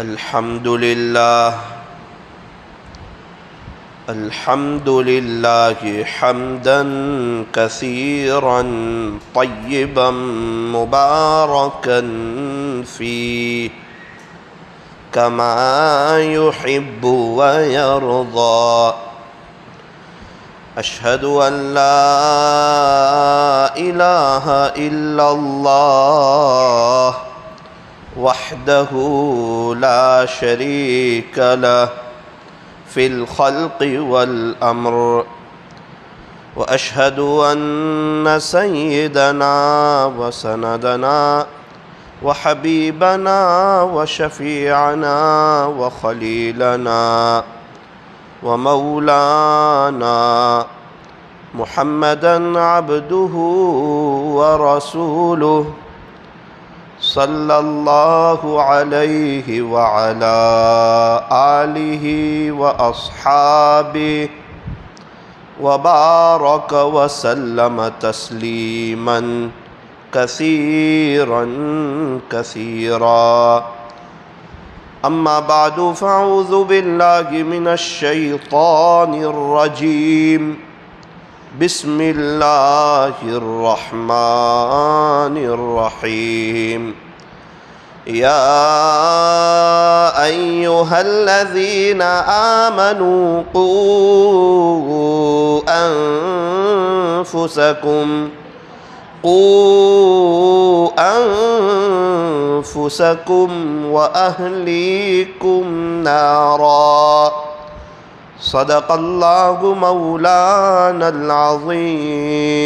الحمد لله حمدا كثيرا طيبا مباركا فيه كما يحب ويرضى. أشهد أن لا إله إلا الله وحده لا شريك له في الخلق والأمر، وأشهد أن سيدنا وسندنا وحبيبنا وشفيعنا وخليلنا ومولانا محمدًا عبده ورسوله صلى الله عليه وعلى آله وأصحابه وبارك وسلم تسليما كثيرا كثيرا. أما بعد فأعوذ بالله من الشيطان الرجيم. بسم الله الرحمن الرحيم. يا أيها الذين آمنوا قوا أنفسكم وأهليكم نارا. صدق الله مولانا العظيم.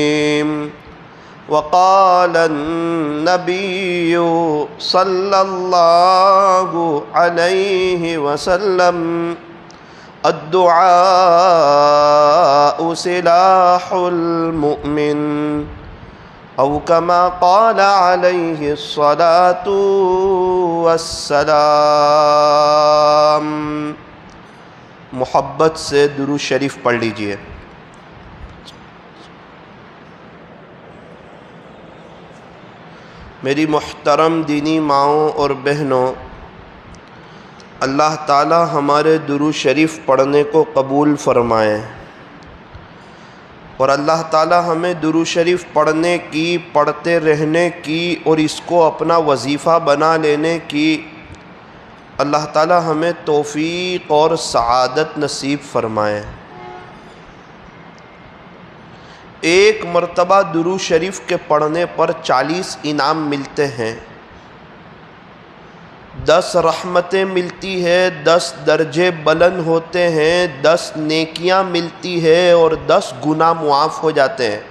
وقال النبي صلى الله عليه وسلم: الدعاء سلاح المؤمن، أو كما قال عليه الصلاة والسلام. محبت سے درود شریف پڑھ لیجئے. میری محترم دینی ماؤں اور بہنوں، اللہ تعالی ہمارے درود شریف پڑھنے کو قبول فرمائے، اور اللہ تعالی ہمیں درود شریف پڑھنے کی، پڑھتے رہنے کی اور اس کو اپنا وظیفہ بنا لینے کی اللہ تعالی ہمیں توفیق اور سعادت نصیب فرمائے. ایک مرتبہ درود شریف کے پڑھنے پر 40 انعام ملتے ہیں، 10 رحمتیں ملتی ہے، 10 درجے بلند ہوتے ہیں، 10 نیکیاں ملتی ہے اور 10 گناہ معاف ہو جاتے ہیں.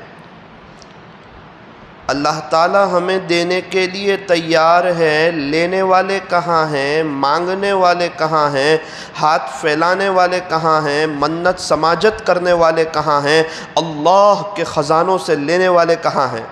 اللہ تعالی ہمیں دینے کے لیے تیار ہے. لینے والے کہاں ہیں؟ مانگنے والے کہاں ہیں؟ ہاتھ پھیلانے والے کہاں ہیں؟ منت سماجت کرنے والے کہاں ہیں؟ اللہ کے خزانوں سے لینے والے کہاں ہیں؟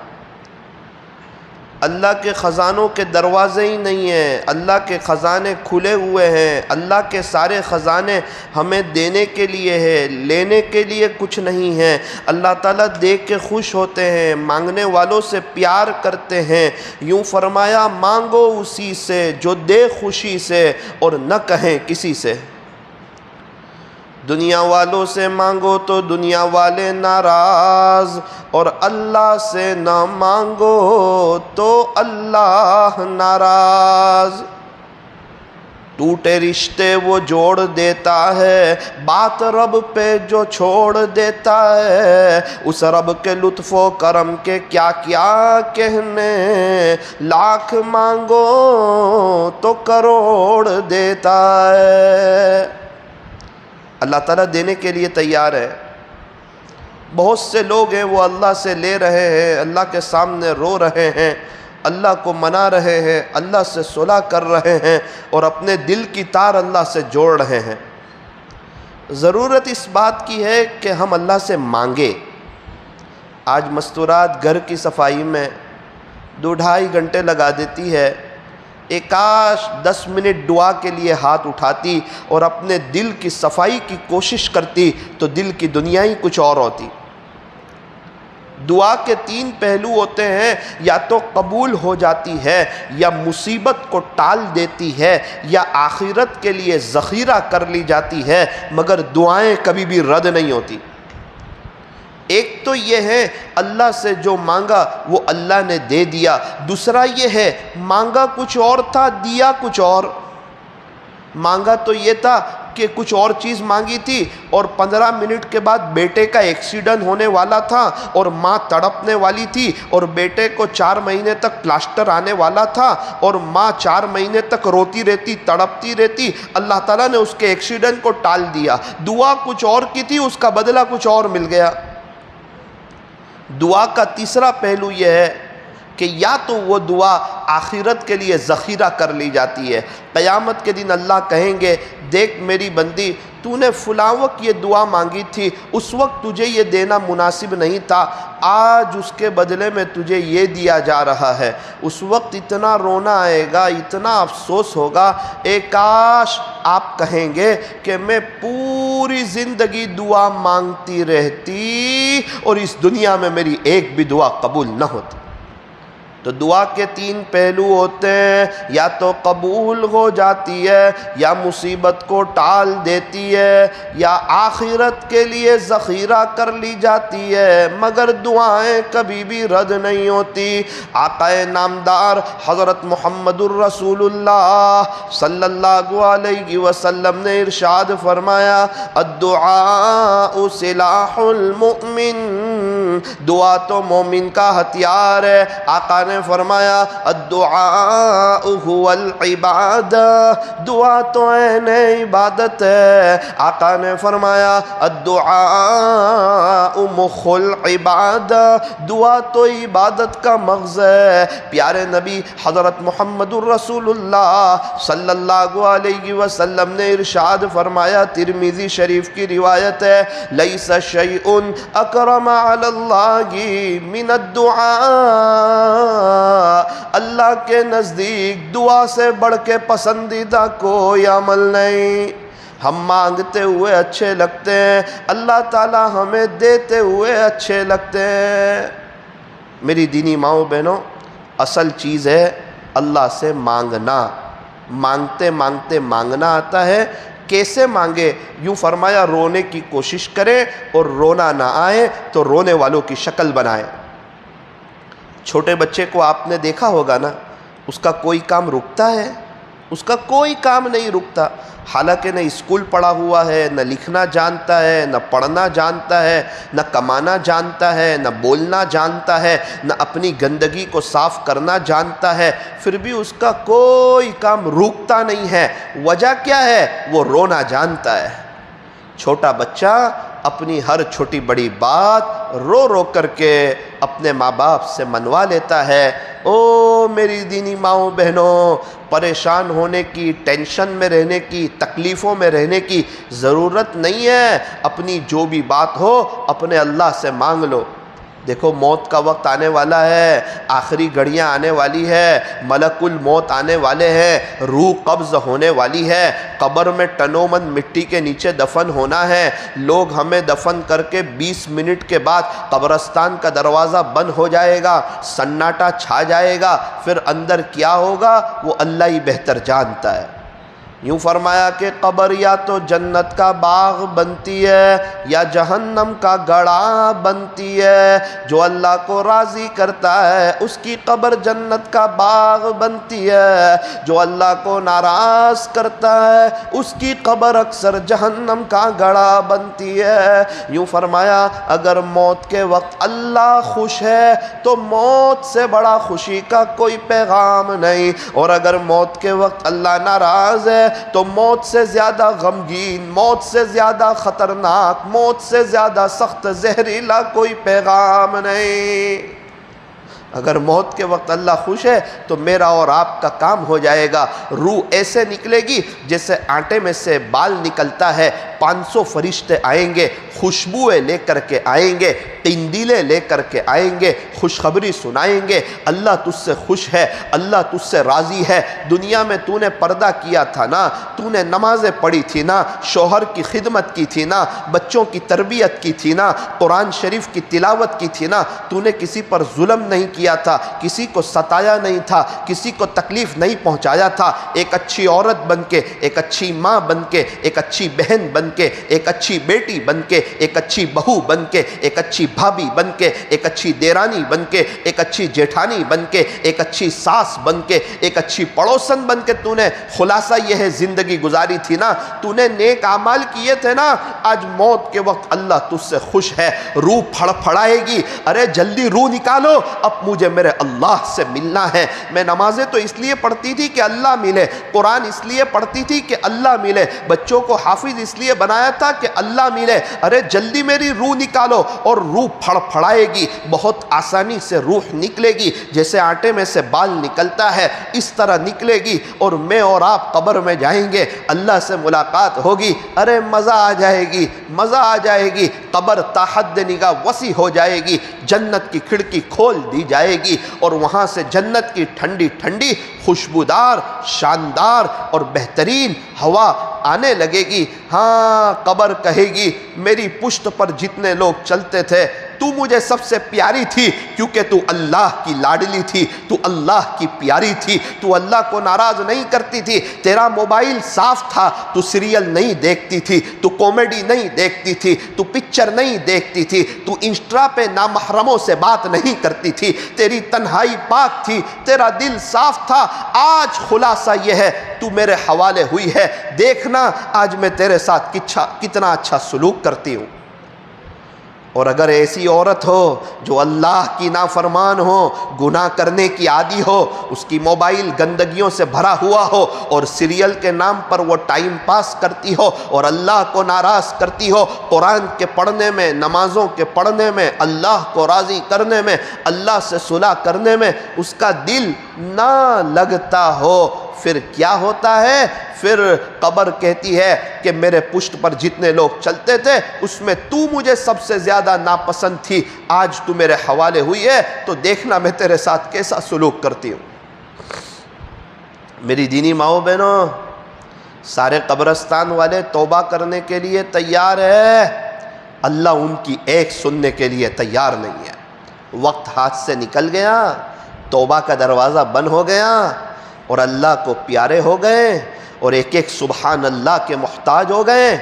اللہ کے خزانوں کے دروازے ہی نہیں ہیں. اللہ کے خزانے کھلے ہوئے ہیں. اللہ کے سارے خزانے ہمیں دینے کے لیے ہے، لینے کے لیے کچھ نہیں ہے. اللہ تعالیٰ دے کے خوش ہوتے ہیں، مانگنے والوں سے پیار کرتے ہیں. یوں فرمایا: مانگو اسی سے جو دے خوشی سے اور نہ کہیں کسی سے. دنیا والوں سے مانگو تو دنیا والے ناراض، اور اللہ سے نہ مانگو تو اللہ ناراض. ٹوٹے رشتے وہ جوڑ دیتا ہے، بات رب پہ جو چھوڑ دیتا ہے. اس رب کے لطف و کرم کے کیا کیا کہنے، لاکھ مانگو تو کروڑ دیتا ہے. اللہ تعالیٰ دینے کے لیے تیار ہے. بہت سے لوگ ہیں وہ اللہ سے لے رہے ہیں، اللہ کے سامنے رو رہے ہیں، اللہ کو منا رہے ہیں، اللہ سے صلح کر رہے ہیں اور اپنے دل کی تار اللہ سے جوڑ رہے ہیں. ضرورت اس بات کی ہے کہ ہم اللہ سے مانگے. آج مستورات گھر کی صفائی میں 2-2.5 گھنٹے لگا دیتی ہے. ایک کاش 10 منٹ دعا کے لیے ہاتھ اٹھاتی اور اپنے دل کی صفائی کی کوشش کرتی تو دل کی دنیا ہی کچھ اور ہوتی. دعا کے تین پہلو ہوتے ہیں، یا تو قبول ہو جاتی ہے، یا مصیبت کو ٹال دیتی ہے، یا آخرت کے لیے ذخیرہ کر لی جاتی ہے، مگر دعائیں کبھی بھی رد نہیں ہوتی۔ ایک تو یہ ہے اللہ سے جو مانگا وہ اللہ نے دے دیا، دوسرا یہ ہے مانگا کچھ اور تھا دیا کچھ اور۔ مانگا تو یہ تھا کہ کچھ اور چیز مانگی تھی، اور 15 منٹ کے بعد بیٹے کا ایکسیڈنٹ ہونے والا تھا، اور ماں تڑپنے والی تھی، اور بیٹے کو 4 مہینے تک پلاسٹر آنے والا تھا، اور ماں 4 مہینے تک روتی رہتی تڑپتی رہتی۔ اللہ تعالیٰ نے اس کے ایکسیڈنٹ کو ٹال دیا۔ دعا کچھ اور کی تھی، اس کا بدلہ کچھ اور مل گیا۔ دعا کا تیسرا پہلو یہ ہے کہ یا تو وہ دعا آخرت کے لیے ذخیرہ کر لی جاتی ہے، قیامت کے دن اللہ کہیں گے دیکھ میری بندی، تو نے فلاں وقت یہ دعا مانگی تھی، اس وقت تجھے یہ دینا مناسب نہیں تھا، آج اس کے بدلے میں تجھے یہ دیا جا رہا ہے۔ اس وقت اتنا رونا آئے گا، اتنا افسوس ہوگا، اے کاش آپ کہیں گے کہ میں پوری زندگی دعا مانگتی رہتی اور اس دنیا میں میری ایک بھی دعا قبول نہ ہوتی۔ تو دعا کے 3 پہلو ہوتے ہیں، یا تو قبول ہو جاتی ہے، یا مصیبت کو ٹال دیتی ہے، یا آخرت کے لیے ذخیرہ کر لی جاتی ہے، مگر دعائیں کبھی بھی رد نہیں ہوتی۔ آقا نامدار حضرت محمد الرسول اللہ صلی اللہ علیہ وسلم نے ارشاد فرمایا الدعاء سلاح المؤمن، دعا تو مومن کا ہتھیار ہے۔ آقا نے فرمایا الدعاء هو العبادہ، دعا تو عین عبادت ہے۔ آقا نے فرمایا الدعاء مخ العبادہ، دعا تو عبادت کا مغز ہے۔ پیارے نبی حضرت محمد الرسول اللہ صلی اللہ علیہ وسلم نے ارشاد فرمایا، ترمذی شریف کی روایت ہے، لیس شیء اکرم علی اللہ من الدعاء، اللہ کے نزدیک دعا سے بڑھ کے پسندیدہ کوئی عمل نہیں۔ ہم مانگتے ہوئے اچھے لگتے ہیں، اللہ تعالی ہمیں دیتے ہوئے اچھے لگتے ہیں۔ میری دینی ماؤں بہنوں، اصل چیز ہے اللہ سے مانگنا۔ مانگتے مانگتے مانگنا آتا ہے۔ کیسے مانگے؟ یوں فرمایا رونے کی کوشش کریں، اور رونا نہ آئے تو رونے والوں کی شکل بنائیں۔ چھوٹے بچے کو آپ نے دیکھا ہوگا نا، اس کا کوئی کام رکتا ہے؟ اس کا کوئی کام نہیں رکتا، حالانکہ نہ اسکول پڑھا ہوا ہے، نہ لکھنا جانتا ہے، نہ پڑھنا جانتا ہے، نہ کمانا جانتا ہے، نہ بولنا جانتا ہے، نہ اپنی گندگی کو صاف کرنا جانتا ہے، پھر بھی اس کا کوئی کام رکتا نہیں ہے۔ وجہ کیا ہے؟ وہ رونا جانتا ہے۔ چھوٹا بچہ اپنی ہر چھوٹی بڑی بات رو رو کر کے اپنے ماں باپ سے منوا لیتا ہے۔ او میری دینی ماؤں بہنوں، پریشان ہونے کی، ٹینشن میں رہنے کی، تکلیفوں میں رہنے کی ضرورت نہیں ہے۔ اپنی جو بھی بات ہو اپنے اللہ سے مانگ لو۔ دیکھو موت کا وقت آنے والا ہے، آخری گھڑیاں آنے والی ہے، ملک الموت آنے والے ہیں، روح قبض ہونے والی ہے، قبر میں ٹنوں من مٹی کے نیچے دفن ہونا ہے۔ لوگ ہمیں دفن کر کے 20 منٹ کے بعد قبرستان کا دروازہ بند ہو جائے گا، سناٹا چھا جائے گا، پھر اندر کیا ہوگا وہ اللہ ہی بہتر جانتا ہے۔ یوں فرمایا کہ قبر یا تو جنت کا باغ بنتی ہے یا جہنم کا گڑھا بنتی ہے۔ جو اللہ کو راضی کرتا ہے اس کی قبر جنت کا باغ بنتی ہے، جو اللہ کو ناراض کرتا ہے اس کی قبر اکثر جہنم کا گڑھا بنتی ہے۔ یوں فرمایا اگر موت کے وقت اللہ خوش ہے تو موت سے بڑا خوشی کا کوئی پیغام نہیں، اور اگر موت کے وقت اللہ ناراض ہے تو موت سے زیادہ غمگین، موت سے زیادہ خطرناک، موت سے زیادہ سخت زہریلا کوئی پیغام نہیں۔ اگر موت کے وقت اللہ خوش ہے تو میرا اور آپ کا کام ہو جائے گا۔ روح ایسے نکلے گی جیسے آٹے میں سے بال نکلتا ہے، 500 فرشتے آئیں گے، خوشبوئیں لے کر کے آئیں گے، قندیلیں لے کر کے آئیں گے، خوشخبری سنائیں گے، اللہ تجھ سے خوش ہے، اللہ تجھ سے راضی ہے، دنیا میں تو نے پردہ کیا تھا نا، تو نے نمازیں پڑھی تھی نا، شوہر کی خدمت کی تھی نا، بچوں کی تربیت کی تھی نا، قرآن شریف کی تلاوت کی تھی نا، تو نے کسی پر ظلم نہیں کیا تھا، کسی کو ستایا نہیں تھا، کسی کو تکلیف نہیں پہنچایا تھا، ایک اچھی عورت بن کے، ایک اچھی ماں بن کے، ایک اچھی بہن بن کے، ایک اچھی بیٹی بن کے، ایک اچھی بہو بن کے، ایک اچھی بھابھی بن کے، ایک اچھی دیرانی بن کے، ایک اچھی جیٹھانی بن کے، ایک اچھی ساس بن کے، ایک اچھی پڑوسن بن کے تو نے خلاصہ یہ ہے زندگی گزاری تھی نا، تو نے نیک اعمال کیے تھے نا، آج موت کے وقت اللہ تجھ سے خوش ہے، روح پھڑ پھڑائے گی، ارے جلدی روح نکالو، اب مجھے میرے اللہ سے ملنا ہے، میں نمازیں تو اس لیے پڑھتی تھی کہ اللہ ملے، قرآن اس لیے پڑھتی تھی کہ اللہ ملے، بچوں کو حافظ اس لیے بنایا تھا کہ اللہ ملے، ارے جلدی میری روح نکالو، اور روح پھڑ پھڑائے گی، بہت آسانی سے روح نکلے گی، جیسے آٹے میں سے بال نکلتا ہے اس طرح نکلے گی، اور میں اور آپ قبر میں جائیں گے، اللہ سے ملاقات ہوگی، ارے مزہ آ جائے گی، مزہ آ جائے گی، قبر تا حد نگاہ وسیع ہو جائے گی، جنت کی کھڑکی کھول دی جائے گی، اور وہاں سے جنت کی ٹھنڈی ٹھنڈی خوشبودار شاندار اور بہترین ہوا آنے لگے گی، ہاں قبر کہے گی میری پشت پر جتنے لوگ چلتے تھے تو مجھے سب سے پیاری تھی، کیونکہ تو اللہ کی لاڈلی تھی، تو اللہ کی پیاری تھی، تو اللہ کو ناراض نہیں کرتی تھی، تیرا موبائل صاف تھا، تو سیریل نہیں دیکھتی تھی، تو کامیڈی نہیں دیکھتی تھی، تو پکچر نہیں دیکھتی تھی، تو انسٹا پہ نامحرموں سے بات نہیں کرتی تھی، تیری تنہائی پاک تھی، تیرا دل صاف تھا، آج خلاصہ یہ ہے تو میرے حوالے ہوئی ہے، دیکھنا آج میں تیرے ساتھ کتنا اچھا سلوک کرتی ہوں۔ اور اگر ایسی عورت ہو جو اللہ کی نافرمان ہو، گناہ کرنے کی عادی ہو، اس کی موبائل گندگیوں سے بھرا ہوا ہو، اور سیریل کے نام پر وہ ٹائم پاس کرتی ہو اور اللہ کو ناراض کرتی ہو، قرآن کے پڑھنے میں، نمازوں کے پڑھنے میں، اللہ کو راضی کرنے میں، اللہ سے صلح کرنے میں اس کا دل نہ لگتا ہو، پھر کیا ہوتا ہے؟ پھر قبر کہتی ہے کہ میرے پشت پر جتنے لوگ چلتے تھے اس میں تو مجھے سب سے زیادہ ناپسند تھی، آج تو میرے حوالے ہوئی ہے تو دیکھنا میں تیرے ساتھ کیسا سلوک کرتی ہوں۔ میری دینی ماؤں بہنوں، سارے قبرستان والے توبہ کرنے کے لیے تیار ہے، اللہ ان کی ایک سننے کے لیے تیار نہیں ہے۔ وقت ہاتھ سے نکل گیا، توبہ کا دروازہ بند ہو گیا، اور اللہ کو پیارے ہو گئے، اور ایک ایک سبحان اللہ کے محتاج ہو گئے۔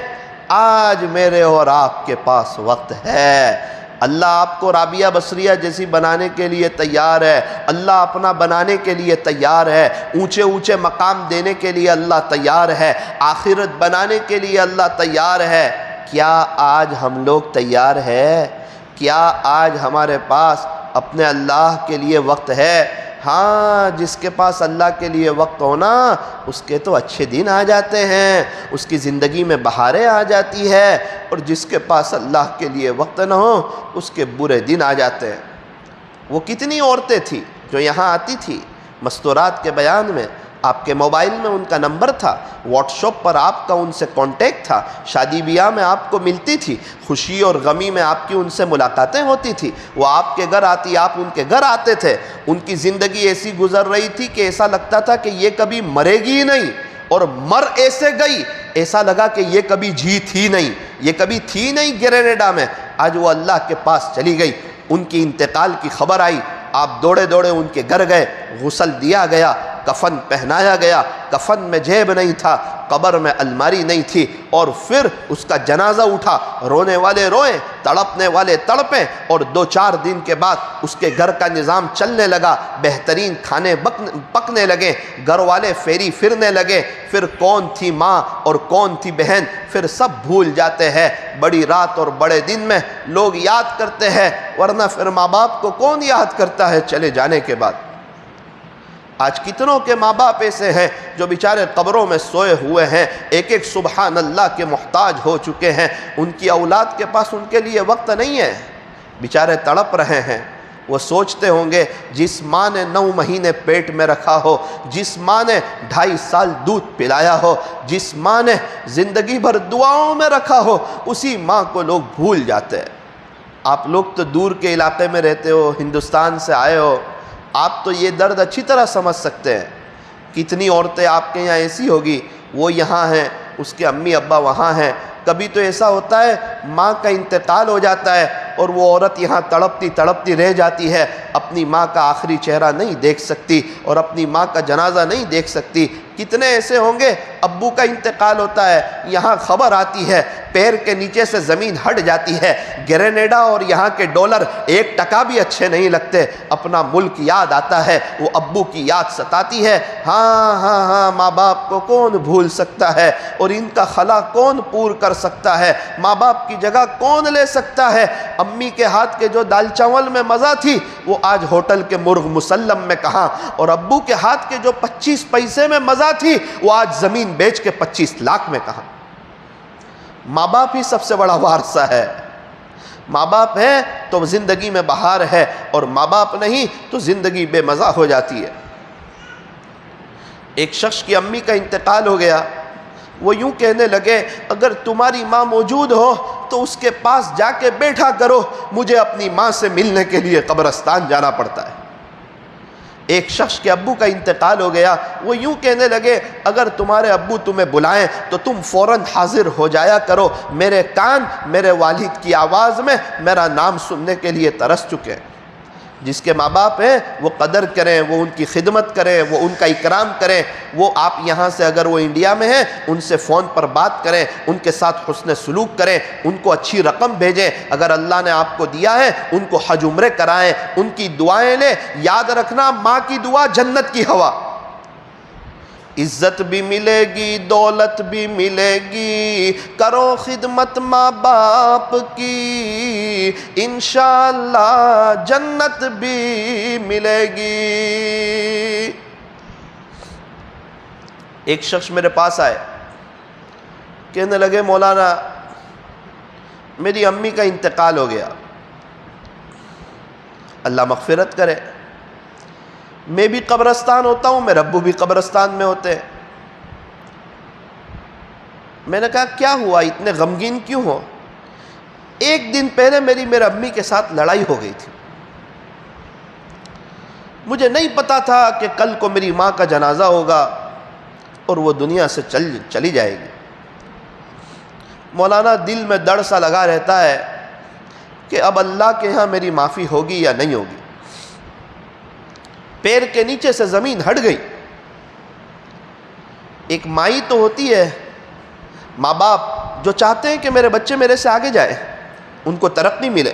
آج میرے اور آپ کے پاس وقت ہے، اللہ آپ کو رابعہ بصریہ جیسی بنانے کے لیے تیار ہے، اللہ اپنا بنانے کے لیے تیار ہے، اونچے اونچے مقام دینے کے لیے اللہ تیار ہے، آخرت بنانے کے لیے اللہ تیار ہے۔ کیا آج ہم لوگ تیار ہے؟ کیا آج ہمارے پاس اپنے اللہ کے لیے وقت ہے؟ ہاں، جس کے پاس اللہ کے لیے وقت ہونا اس کے تو اچھے دن آ جاتے ہیں، اس کی زندگی میں بہاریں آ جاتی ہے، اور جس کے پاس اللہ کے لیے وقت نہ ہو اس کے برے دن آ جاتے ہیں۔ وہ کتنی عورتیں تھیں جو یہاں آتی تھی مستورات کے بیان میں، آپ کے موبائل میں ان کا نمبر تھا، واٹس ایپ پر آپ کا ان سے کانٹیکٹ تھا، شادی بیاہ میں آپ کو ملتی تھی، خوشی اور غمی میں آپ کی ان سے ملاقاتیں ہوتی تھی، وہ آپ کے گھر آتی، آپ ان کے گھر آتے تھے، ان کی زندگی ایسی گزر رہی تھی کہ ایسا لگتا تھا کہ یہ کبھی مرے گی ہی نہیں، اور مر ایسے گئی ایسا لگا کہ یہ کبھی جی تھی نہیں، یہ کبھی تھی نہیں گرینیڈا میں، آج وہ اللہ کے پاس چلی گئی، ان کی انتقال کی خبر آئی، آپ دوڑے دوڑے ان کے گھر گئے، غسل دیا گیا، کفن پہنایا گیا، کفن میں جیب نہیں تھا، قبر میں الماری نہیں تھی، اور پھر اس کا جنازہ اٹھا، رونے والے روئیں، تڑپنے والے تڑپیں، اور 2-4 دن کے بعد اس کے گھر کا نظام چلنے لگا، بہترین کھانے پکنے لگے، گھر والے پھیری پھرنے لگے، پھر کون تھی ماں اور کون تھی بہن پھر سب بھول جاتے ہیں، بڑی رات اور بڑے دن میں لوگ یاد کرتے ہیں، ورنہ پھر ماں باپ کو کون یاد کرتا ہے چلے جانے کے بعد۔ آج کتنوں کے ماں باپ ایسے ہیں جو بیچارے قبروں میں سوئے ہوئے ہیں، ایک ایک سبحان اللہ کے محتاج ہو چکے ہیں، ان کی اولاد کے پاس ان کے لیے وقت نہیں ہے، بیچارے تڑپ رہے ہیں۔ وہ سوچتے ہوں گے جس ماں نے 9 مہینے پیٹ میں رکھا ہو، جس ماں نے 2.5 سال دودھ پلایا ہو، جس ماں نے زندگی بھر دعاؤں میں رکھا ہو، اسی ماں کو لوگ بھول جاتے ہیں۔ آپ لوگ تو دور کے علاقے میں رہتے ہو، ہندوستان سے آئے ہو، آپ تو یہ درد اچھی طرح سمجھ سکتے ہیں۔ کتنی عورتیں آپ کے یہاں ایسی ہوگی، وہ یہاں ہیں، اس کے امی ابا وہاں ہیں۔ کبھی تو ایسا ہوتا ہے ماں کا انتقال ہو جاتا ہے اور وہ عورت یہاں تڑپتی تڑپتی رہ جاتی ہے، اپنی ماں کا آخری چہرہ نہیں دیکھ سکتی اور اپنی ماں کا جنازہ نہیں دیکھ سکتی۔ کتنے ایسے ہوں گے ابو کا انتقال ہوتا ہے، یہاں خبر آتی ہے، پیر کے نیچے سے زمین ہٹ جاتی ہے، گرینیڈا اور یہاں کے ڈالر 1 ٹکا بھی اچھے نہیں لگتے، اپنا ملک یاد آتا ہے، وہ ابو کی یاد ستاتی ہے۔ ہاں ماں باپ کو کون بھول سکتا ہے، اور ان کا خلا کون پور کر سکتا ہے، ماں باپ کی جگہ کون لے سکتا ہے۔ امی کے ہاتھ کے جو دال چاول میں مزہ تھی وہ آج ہوٹل کے مرغ مسلم میں کہاں، اور ابو کے ہاتھ کے جو 25 پیسے میں مزہ تھی وہ آج زمین بیچ کے 25 لاکھ میں کہاں۔ ماں باپ ہی سب سے بڑا وارثہ ہے۔ ماں باپ ہے تو زندگی میں بہار ہے، اور ماں باپ نہیں تو زندگی بے مزہ ہو جاتی ہے۔ ایک شخص کی امی کا انتقال ہو گیا، وہ یوں کہنے لگے اگر تمہاری ماں موجود ہو تو اس کے پاس جا کے بیٹھا کرو، مجھے اپنی ماں سے ملنے کے لیے قبرستان جانا پڑتا ہے۔ ایک شخص کے ابو کا انتقال ہو گیا، وہ یوں کہنے لگے اگر تمہارے ابو تمہیں بلائیں تو تم فوراً حاضر ہو جایا کرو، میرے کان میرے والد کی آواز میں میرا نام سننے کے لیے ترس چکے ہیں۔ جس کے ماں باپ ہیں وہ قدر کریں، وہ ان کی خدمت کریں، وہ ان کا اکرام کریں۔ وہ آپ یہاں سے اگر وہ انڈیا میں ہیں ان سے فون پر بات کریں، ان کے ساتھ حسن سلوک کریں، ان کو اچھی رقم بھیجیں، اگر اللہ نے آپ کو دیا ہے ان کو حج عمرے کرائیں، ان کی دعائیں لیں۔ یاد رکھنا ماں کی دعا جنت کی ہوا، عزت بھی ملے گی دولت بھی ملے گی، کرو خدمت ماں باپ کی انشاءاللہ جنت بھی ملے گی۔ ایک شخص میرے پاس آئے، کہنے لگے مولانا میری امی کا انتقال ہو گیا، اللہ مغفرت کرے، میں بھی قبرستان ہوتا ہوں، میرے ابو بھی قبرستان میں ہوتے ہیں۔ میں نے کہا کیا ہوا، اتنے غمگین کیوں ہو؟ ایک دن پہلے میرے امی کے ساتھ لڑائی ہو گئی تھی، مجھے نہیں پتا تھا کہ کل کو میری ماں کا جنازہ ہوگا اور وہ دنیا سے چلی جائے گی۔ مولانا دل میں ڈر سا لگا رہتا ہے کہ اب اللہ کے ہاں میری معافی ہوگی یا نہیں ہوگی۔ پیر کے نیچے سے زمین ہٹ گئی۔ ایک مائی تو ہوتی ہے، ماں باپ جو چاہتے ہیں کہ میرے بچے میرے سے آگے جائے، ان کو ترقی ملے۔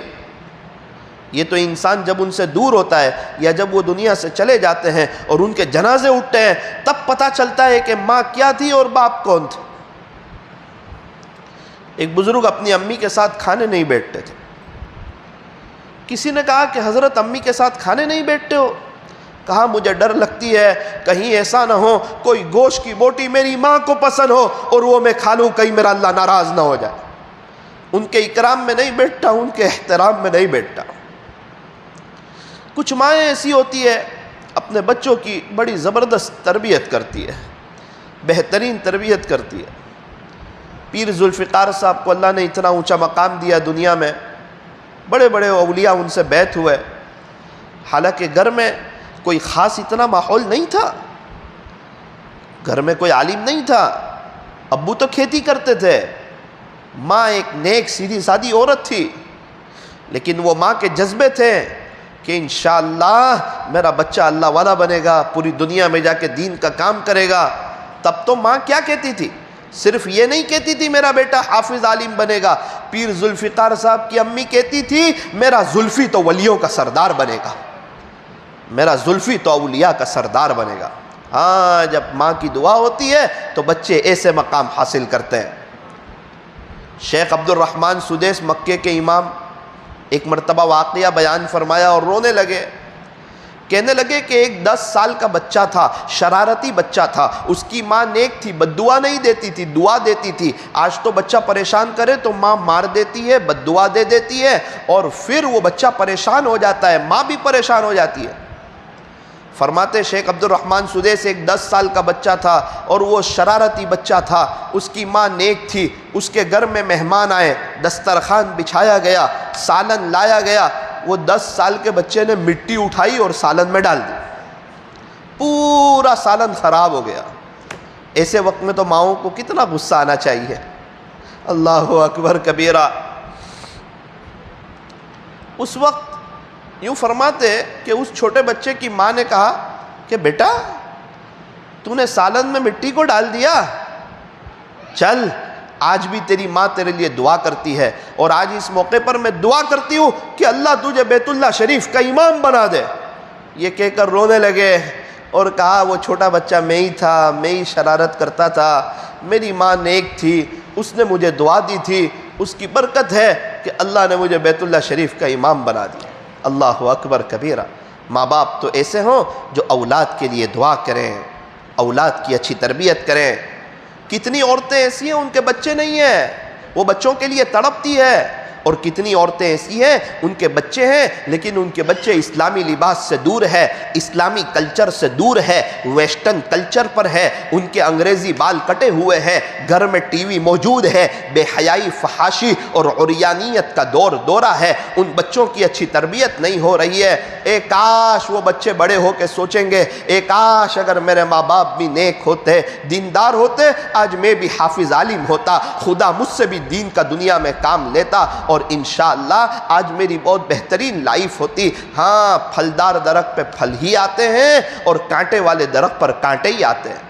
یہ تو انسان جب ان سے دور ہوتا ہے یا جب وہ دنیا سے چلے جاتے ہیں اور ان کے جنازے اٹھتے ہیں تب پتہ چلتا ہے کہ ماں کیا تھی اور باپ کون تھے۔ ایک بزرگ اپنی امی کے ساتھ کھانے نہیں بیٹھتے تھے۔ کسی نے کہا کہ حضرت امی کے ساتھ کھانے نہیں بیٹھتے ہو؟ کہا مجھے ڈر لگتی ہے کہیں ایسا نہ ہو کوئی گوشت کی بوٹی میری ماں کو پسند ہو اور وہ میں کھا لوں، کہیں میرا اللہ ناراض نہ ہو جائے۔ ان کے اکرام میں نہیں بیٹھتا، ان کے احترام میں نہیں بیٹھتا۔ کچھ مائیں ایسی ہوتی ہے اپنے بچوں کی بڑی زبردست تربیت کرتی ہے، بہترین تربیت کرتی ہے۔ پیر ذوالفقار صاحب کو اللہ نے اتنا اونچا مقام دیا دنیا میں، بڑے بڑے اولیاء ان سے بیعت ہوئے، حالانکہ گھر میں کوئی خاص اتنا ماحول نہیں تھا، گھر میں کوئی عالم نہیں تھا، ابو تو کھیتی کرتے تھے، ماں ایک نیک سیدھی سادی عورت تھی، لیکن وہ ماں کے جذبے تھے کہ انشاءاللہ میرا بچہ اللہ والا بنے گا، پوری دنیا میں جا کے دین کا کام کرے گا۔ تب تو ماں کیا کہتی تھی؟ صرف یہ نہیں کہتی تھی میرا بیٹا حافظ عالم بنے گا، پیر ذوالفقار صاحب کی امی کہتی تھی میرا زلفی تو ولیوں کا سردار بنے گا، میرا زلفی تو اولیاء کا سردار بنے گا۔ ہاں جب ماں کی دعا ہوتی ہے تو بچے ایسے مقام حاصل کرتے ہیں۔ شیخ عبد الرحمن سدیس مکے کے امام ایک مرتبہ واقعہ بیان فرمایا اور رونے لگے، کہنے لگے کہ ایک 10 سال کا بچہ تھا، شرارتی بچہ تھا، اس کی ماں نیک تھی، بد دعا نہیں دیتی تھی، دعا دیتی تھی۔ آج تو بچہ پریشان کرے تو ماں مار دیتی ہے، بد دعا دے دیتی ہے، اور پھر وہ بچہ پریشان ہو جاتا ہے، ماں بھی پریشان ہو جاتی ہے۔ فرماتے شیخ عبد الرحمن سدیس ایک 10 سال کا بچہ تھا اور وہ شرارتی بچہ تھا، اس کی ماں نیک تھی، اس کے گھر میں مہمان آئے، دسترخوان بچھایا گیا، سالن لایا گیا، وہ 10 سال کے بچے نے مٹی اٹھائی اور سالن میں ڈال دی، پورا سالن خراب ہو گیا۔ ایسے وقت میں تو ماؤں کو کتنا غصہ آنا چاہیے۔ اللہ اکبر کبیرہ۔ اس وقت یوں فرماتے کہ اس چھوٹے بچے کی ماں نے کہا کہ بیٹا تو نے سالن میں مٹی کو ڈال دیا، چل آج بھی تیری ماں تیرے لیے دعا کرتی ہے، اور آج اس موقع پر میں دعا کرتی ہوں کہ اللہ تجھے بیت اللہ شریف کا امام بنا دے۔ یہ کہہ کر رونے لگے اور کہا وہ چھوٹا بچہ میں ہی تھا، میں ہی شرارت کرتا تھا، میری ماں نیک تھی، اس نے مجھے دعا دی تھی، اس کی برکت ہے کہ اللہ نے مجھے بیت اللہ شریف کا امام بنا دیا۔ اللہ اکبر کبیرہ۔ ماں باپ تو ایسے ہوں جو اولاد کے لیے دعا کریں، اولاد کی اچھی تربیت کریں۔ کتنی عورتیں ایسی ہیں ان کے بچے نہیں ہیں، وہ بچوں کے لیے تڑپتی ہے، اور کتنی عورتیں ایسی ہیں ان کے بچے ہیں لیکن ان کے بچے اسلامی لباس سے دور ہے، اسلامی کلچر سے دور ہے، ویسٹرن کلچر پر ہے، ان کے انگریزی بال کٹے ہوئے ہیں، گھر میں ٹی وی موجود ہے، بے حیائی، فحاشی اور عریانیت کا دورہ ہے، ان بچوں کی اچھی تربیت نہیں ہو رہی ہے۔ اے کاش وہ بچے بڑے ہو کے سوچیں گے، اے کاش اگر میرے ماں باپ بھی نیک ہوتے، دیندار ہوتے، آج میں بھی حافظ عالم ہوتا، خدا مجھ سے بھی دین کا دنیا میں کام لیتا، اور انشاءاللہ آج میری بہت بہترین لائف ہوتی۔ ہاں، پھلدار درخت پہ پھل ہی آتے ہیں اور کانٹے والے درخت پر کانٹے ہی آتے ہیں۔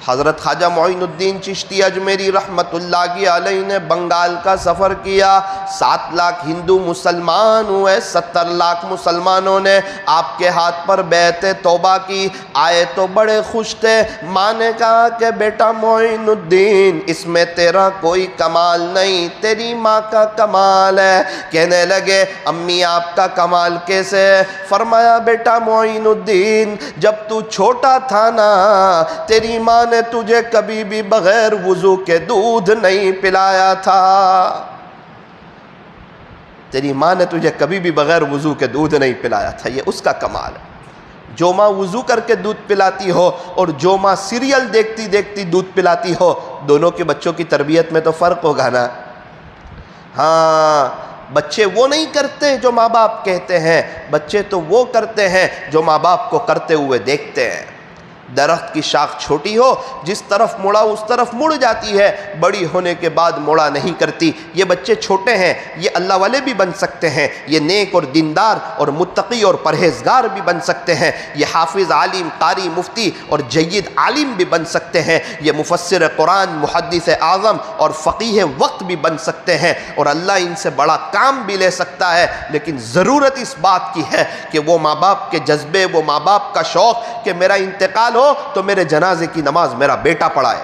حضرت خواجہ معین الدین چشتی اجمیری رحمت اللہ کی علیہ نے بنگال کا سفر کیا، 7 لاکھ ہندو مسلمان ہوئے، 70 لاکھ مسلمانوں نے آپ کے ہاتھ پر بیعت توبہ کی، آئے تو بڑے خوش تھے۔ ماں نے کہا کہ بیٹا معین الدین اس میں تیرا کوئی کمال نہیں، تیری ماں کا کمال ہے۔ کہنے لگے امی آپ کا کمال کیسے؟ فرمایا بیٹا معین الدین جب تو چھوٹا تھا نا، تیری ماں نے تجھے کبھی بھی بغیر وضو کے دودھ نہیں پلایا تھا، تیری ماں نے تجھے کبھی بھی بغیر وضو کے دودھ نہیں پلایا تھا، یہ اس کا کمال ہے۔ جو ماں وضو کر کے دودھ پلاتی ہو اور جو ماں سیریل دیکھتی دیکھتی دودھ پلاتی ہو، دونوں کے بچوں کی تربیت میں تو فرق ہوگا نا۔ ہاں، بچے وہ نہیں کرتے جو ماں باپ کہتے ہیں، بچے تو وہ کرتے ہیں جو ماں باپ کو کرتے ہوئے دیکھتے ہیں۔ درخت کی شاخ چھوٹی ہو، جس طرف مڑا اس طرف مڑ جاتی ہے، بڑی ہونے کے بعد مڑا نہیں کرتی۔ یہ بچے چھوٹے ہیں، یہ اللہ والے بھی بن سکتے ہیں، یہ نیک اور دیندار اور متقی اور پرہیزگار بھی بن سکتے ہیں، یہ حافظ، عالم، قاری، مفتی اور جید عالم بھی بن سکتے ہیں، یہ مفسر قرآن، محدث اعظم اور فقیہ وقت بھی بن سکتے ہیں، اور اللہ ان سے بڑا کام بھی لے سکتا ہے۔ لیکن ضرورت اس بات کی ہے کہ وہ ماں باپ کے جذبے، وہ ماں باپ کا شوق کہ میرا انتقال ہو تو میرے جنازے کی نماز میرا بیٹا پڑھائے،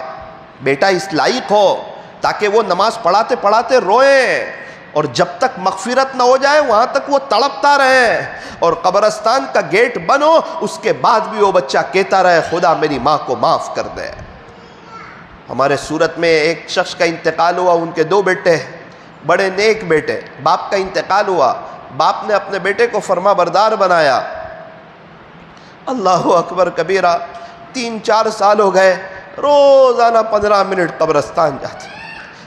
بیٹا اس لائق ہو تاکہ وہ نماز پڑھاتے پڑھاتے روئیں، اور جب تک مغفرت نہ ہو جائے وہاں تک وہ تڑپتا رہے، اور قبرستان کا گیٹ بند ہو اس کے بعد بھی وہ بچہ کہتا رہے خدا میری ماں کو معاف کر دے۔ ہمارے سورت میں ایک شخص کا انتقال ہوا، ان کے 2 بیٹے، بڑے نیک بیٹے، باپ کا انتقال ہوا، باپ نے اپنے بیٹے کو فرما بردار بنایا۔ اللہ اکبر کبیرہ، 3-4 سال ہو گئے، روزانہ 15 منٹ قبرستان جاتے،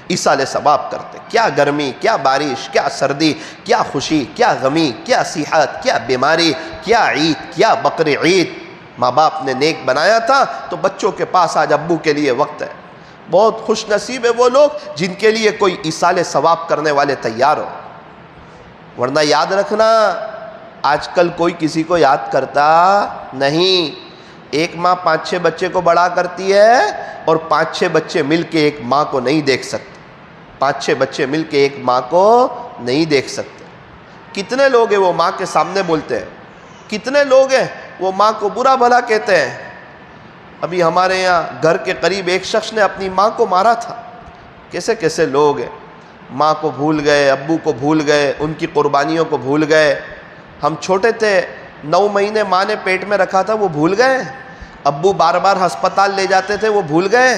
ایصال ثواب کرتے۔ کیا گرمی، کیا بارش، کیا سردی، کیا خوشی، کیا غمی، کیا صحت، کیا بیماری، کیا عید، کیا بقر عید، ماں باپ نے نیک بنایا تھا تو بچوں کے پاس آج ابو کے لیے وقت ہے۔ بہت خوش نصیب ہے وہ لوگ جن کے لیے کوئی ایصال ثواب کرنے والے تیار ہو، ورنہ یاد رکھنا آج کل کوئی کسی کو یاد کرتا نہیں۔ ایک ماں 5-6 بچے کو بڑا کرتی ہے اور 5-6 بچے مل کے ایک ماں کو نہیں دیکھ سکتے، 5-6 بچے مل کے ایک ماں کو نہیں دیکھ سکتے۔ کتنے لوگ ہیں وہ ماں کے سامنے بولتے ہیں، کتنے لوگ ہیں وہ ماں کو برا بھلا کہتے ہیں۔ ابھی ہمارے یہاں گھر کے قریب ایک شخص نے اپنی ماں کو مارا تھا۔ کیسے کیسے لوگ ہیں، ماں کو بھول گئے، ابو کو بھول گئے، ان کی قربانیوں کو بھول گئے۔ ہم چھوٹے تھے، 9 مہینے ماں نے پیٹ میں رکھا تھا، وہ بھول گئے۔ ابو بار بار ہسپتال لے جاتے تھے، وہ بھول گئے۔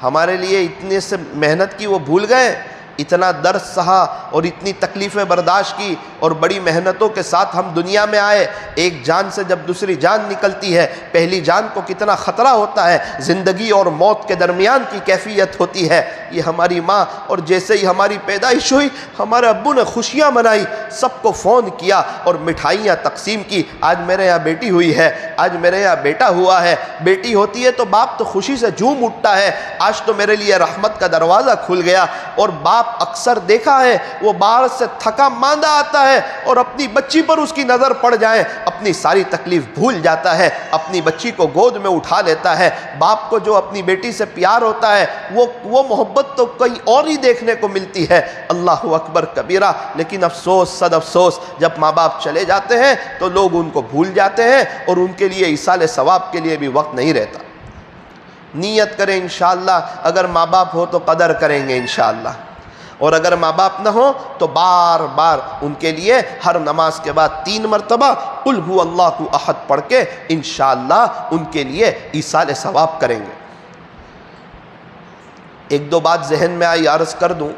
ہمارے لیے اتنے سے محنت کی، وہ بھول گئے۔ اتنا درد سہا اور اتنی تکلیفیں برداشت کی اور بڑی محنتوں کے ساتھ ہم دنیا میں آئے. ایک جان سے جب دوسری جان نکلتی ہے، پہلی جان کو کتنا خطرہ ہوتا ہے، زندگی اور موت کے درمیان کی کیفیت ہوتی ہے. یہ ہماری ماں، اور جیسے ہی ہماری پیدائش ہوئی ہمارے ابو نے خوشیاں منائی، سب کو فون کیا اور مٹھائیاں تقسیم کی. آج میرے یہاں بیٹی ہوئی ہے، آج میرے یہاں بیٹا ہوا ہے. بیٹی ہوتی ہے تو باپ تو خوشی سے جھوم اٹھتا ہے، آج تو میرے لیے رحمت کا دروازہ کھل گیا. اور باپ اکثر دیکھا ہے وہ باہر سے تھکا ماندہ آتا ہے اور اپنی بچی پر اس کی نظر پڑ جائے اپنی ساری تکلیف بھول جاتا ہے، اپنی بچی کو گود میں اٹھا لیتا ہے. باپ کو جو اپنی بیٹی سے پیار ہوتا ہے وہ محبت تو کہیں اور ہی دیکھنے کو ملتی ہے. اللہ اکبر کبیرہ. لیکن افسوس صد افسوس، جب ماں باپ چلے جاتے ہیں تو لوگ ان کو بھول جاتے ہیں اور ان کے لیے ایصال ثواب کے لیے بھی وقت نہیں رہتا. نیت کریں انشاءاللہ، اگر ماں باپ ہو تو قدر کریں گے انشاءاللہ، اور اگر ماں باپ نہ ہو تو بار بار ان کے لیے ہر نماز کے بعد 3 مرتبہ قل هو اللہ احد پڑھ کے انشاءاللہ ان کے لیے ایصال ثواب کریں گے. ایک دو بات ذہن میں آئی عرض کر دوں.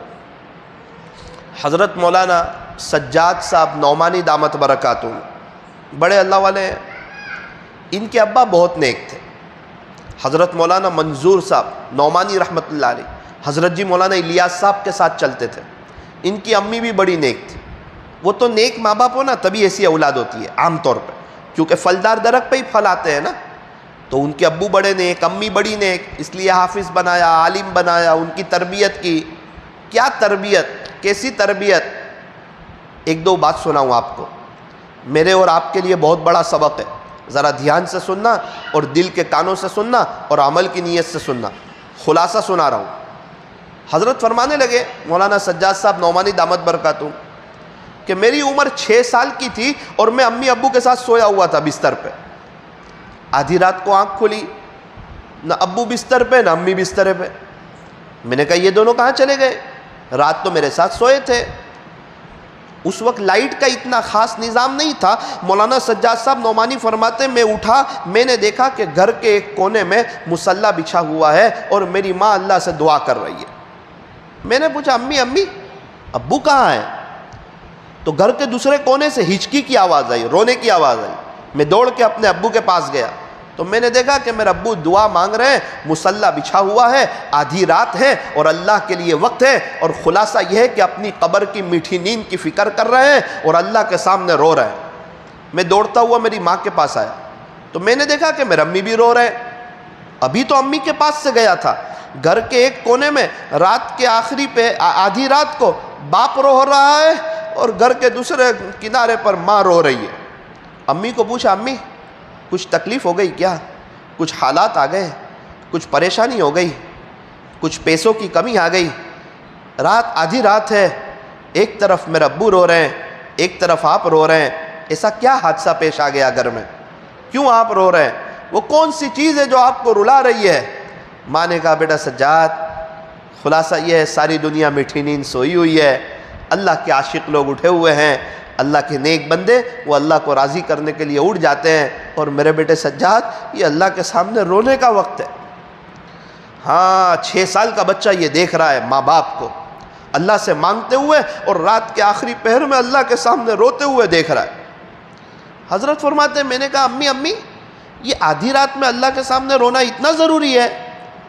حضرت مولانا سجاد صاحب نعمانی دامت برکاتہم بڑے اللہ والے ہیں. ان کے ابا بہت نیک تھے. حضرت مولانا منظور صاحب نعمانی رحمۃ اللہ علیہ حضرت جی مولانا الیاس صاحب کے ساتھ چلتے تھے. ان کی امی بھی بڑی نیک تھی. وہ تو نیک ماں باپ ہو نا تبھی ایسی اولاد ہوتی ہے عام طور پہ، کیونکہ پھلدار درخت پہ ہی پھل آتے ہیں نا. تو ان کے ابو بڑے نیک، امی بڑی نیک، اس لیے حافظ بنایا، عالم بنایا، ان کی تربیت کی. کیا تربیت، کیسی تربیت. ایک دو بات سناؤں آپ کو، میرے اور آپ کے لیے بہت بڑا سبق ہے. ذرا دھیان سے سننا اور دل کے کانوں سے سننا اور عمل کی نیت سے سننا. خلاصہ سنا رہا ہوں. حضرت فرمانے لگے مولانا سجاد صاحب نعمانی دامت برکاتہم کہ میری عمر 6 سال کی تھی اور میں امی ابو کے ساتھ سویا ہوا تھا بستر پہ. آدھی رات کو آنکھ کھلی، نہ ابو بستر پہ نہ امی بستر پہ. میں نے کہا یہ دونوں کہاں چلے گئے؟ رات تو میرے ساتھ سوئے تھے. اس وقت لائٹ کا اتنا خاص نظام نہیں تھا. مولانا سجاد صاحب نعمانی فرماتے میں اٹھا، میں نے دیکھا کہ گھر کے ایک کونے میں مصلی بچھا ہوا ہے اور میری ماں اللہ سے دعا کر رہی ہے. میں نے پوچھا امی ابو کہاں ہیں؟ تو گھر کے دوسرے کونے سے ہچکی کی آواز آئی، رونے کی آواز آئی. میں دوڑ کے اپنے ابو کے پاس گیا تو میں نے دیکھا کہ میرے ابو دعا مانگ رہے ہیں، مصلی بچھا ہوا ہے، آدھی رات ہے اور اللہ کے لیے وقت ہے. اور خلاصہ یہ ہے کہ اپنی قبر کی میٹھی نیند کی فکر کر رہے ہیں اور اللہ کے سامنے رو رہے ہیں. میں دوڑتا ہوا میری ماں کے پاس آیا تو میں نے دیکھا کہ میرے امی بھی رو رہے ہیں. ابھی تو امی کے پاس سے گیا تھا. گھر کے ایک کونے میں رات کے آخری پہ آدھی رات کو باپ رو رہا ہے اور گھر کے دوسرے کنارے پر ماں رو رہی ہے. امی کو پوچھا امی کچھ تکلیف ہو گئی کیا؟ کچھ حالات آ گئے؟ کچھ پریشانی ہو گئی؟ کچھ پیسوں کی کمی آ گئی؟ رات آدھی رات ہے، ایک طرف میرے ابو رو رہے ہیں، ایک طرف آپ رو رہے ہیں. ایسا کیا حادثہ پیش آ گیا گھر میں؟ کیوں آپ رو رہے ہیں؟ وہ کون سی چیز ہے جو آپ کو رلا رہی ہے؟ ماں نے کہا بیٹا سجاد خلاصہ یہ ہے ساری دنیا میٹھی نیند سوئی ہوئی ہے، اللہ کے عاشق لوگ اٹھے ہوئے ہیں، اللہ کے نیک بندے وہ اللہ کو راضی کرنے کے لیے اٹھ جاتے ہیں، اور میرے بیٹے سجاد یہ اللہ کے سامنے رونے کا وقت ہے. ہاں 6 سال کا بچہ یہ دیکھ رہا ہے ماں باپ کو اللہ سے مانگتے ہوئے اور رات کے آخری پہر میں اللہ کے سامنے روتے ہوئے دیکھ رہا ہے. حضرت فرماتے ہیں میں نے کہا امی یہ آدھی رات میں اللہ کے سامنے رونا اتنا ضروری ہے؟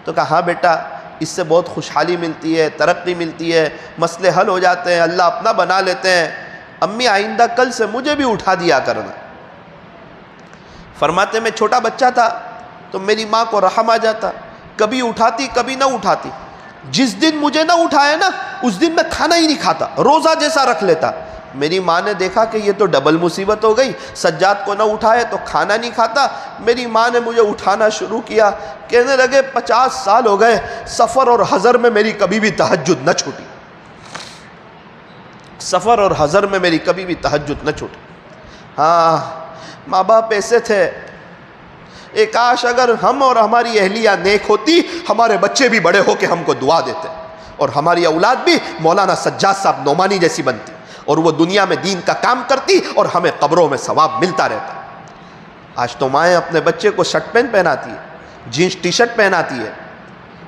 تو کہا ہاں بیٹا اس سے بہت خوشحالی ملتی ہے، ترقی ملتی ہے، مسئلے حل ہو جاتے ہیں، اللہ اپنا بنا لیتے ہیں. امی آئندہ کل سے مجھے بھی اٹھا دیا کرنا. فرماتے میں چھوٹا بچہ تھا تو میری ماں کو رحم آ جاتا، کبھی اٹھاتی کبھی نہ اٹھاتی. جس دن مجھے نہ اٹھائے نا اس دن میں کھانا ہی نہیں کھاتا، روزہ جیسا رکھ لیتا. میری ماں نے دیکھا کہ یہ تو ڈبل مصیبت ہو گئی، سجاد کو نہ اٹھائے تو کھانا نہیں کھاتا. میری ماں نے مجھے اٹھانا شروع کیا، کہنے لگے 50 سال ہو گئے سفر اور حضر میں میری کبھی بھی تہجد نہ چھوٹی، سفر اور حضر میں میری کبھی بھی تہجد نہ چھوٹی. ہاں ماں باپ ایسے تھے، ایک کاش اگر ہم اور ہماری اہلیہ نیک ہوتی ہمارے بچے بھی بڑے ہو کے ہم کو دعا دیتے اور ہماری اولاد بھی مولانا سجاد صاحب نعمانی جیسی بنتی اور وہ دنیا میں دین کا کام کرتی اور ہمیں قبروں میں ثواب ملتا رہتا. آج تو مائیں اپنے بچے کو شرٹ پینٹ پہناتی ہے، جینس ٹی شرٹ پہناتی ہے،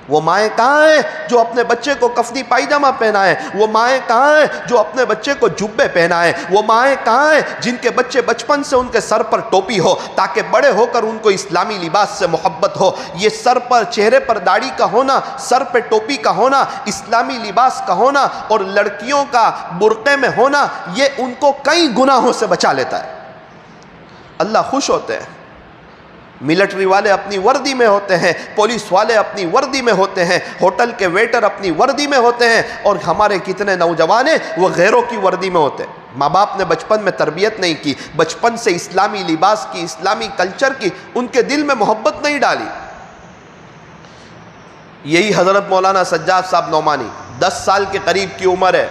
وہ مائیں کہاں ہیں جو اپنے بچے کو کفنی پائجامہ پہنائیں؟ وہ مائیں کہاں ہیں جو اپنے بچے کو جبے پہنائیں؟ وہ مائیں کہاں ہیں جن کے بچے بچپن سے ان کے سر پر ٹوپی ہو تاکہ بڑے ہو کر ان کو اسلامی لباس سے محبت ہو؟ یہ سر پر، چہرے پر داڑھی کا ہونا، سر پہ ٹوپی کا ہونا، اسلامی لباس کا ہونا اور لڑکیوں کا برقعے میں ہونا، یہ ان کو کئی گناہوں سے بچا لیتا ہے۔ اللہ خوش ہوتے ہیں۔ ملٹری والے اپنی وردی میں ہوتے ہیں، پولیس والے اپنی وردی میں ہوتے ہیں، ہوٹل کے ویٹر اپنی وردی میں ہوتے ہیں، اور ہمارے کتنے نوجوان ہیں وہ غیروں کی وردی میں ہوتے ہیں۔ ماں باپ نے بچپن میں تربیت نہیں کی، بچپن سے اسلامی لباس کی، اسلامی کلچر کی ان کے دل میں محبت نہیں ڈالی۔ یہی حضرت مولانا سجاد صاحب نعمانی 10 سال کے قریب کی عمر ہے،